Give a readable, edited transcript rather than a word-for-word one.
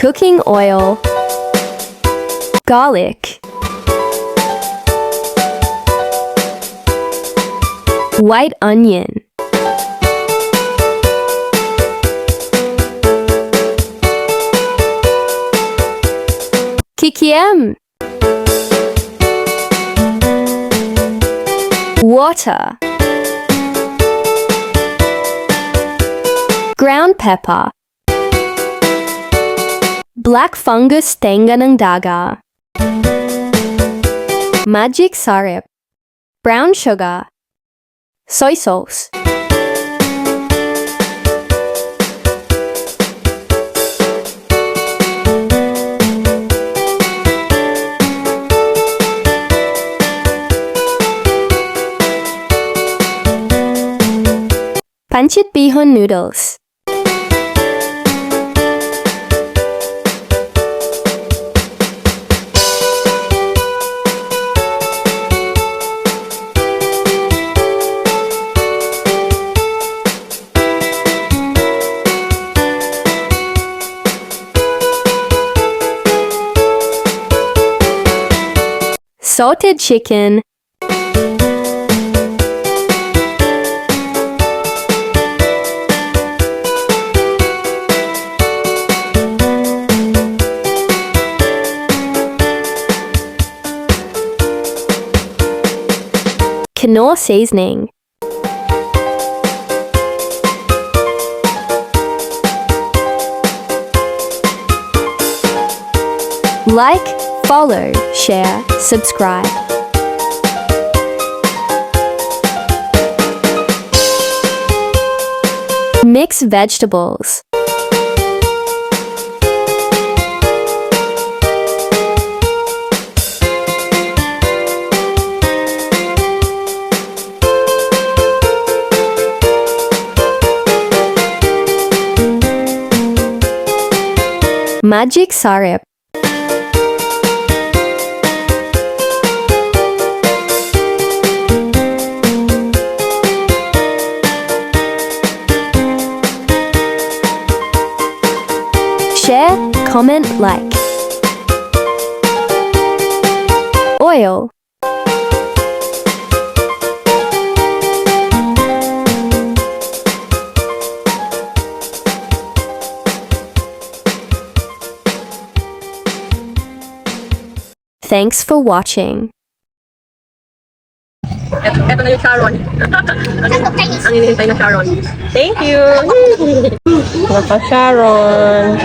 Cooking oil, garlic, white onion, kikiam, water, ground pepper, black fungus tenga ng daga, magic syrup, brown sugar, soy sauce, Pancit Bihon noodles, salted chicken, quinoa seasoning, like, follow, share, subscribe. Mix vegetables. Magic syrup. Share, comment, like. Oil. Thanks for watching. Eto na yung Sharon. Ang hinihintay na Sharon. Thank you! Naka Sharon.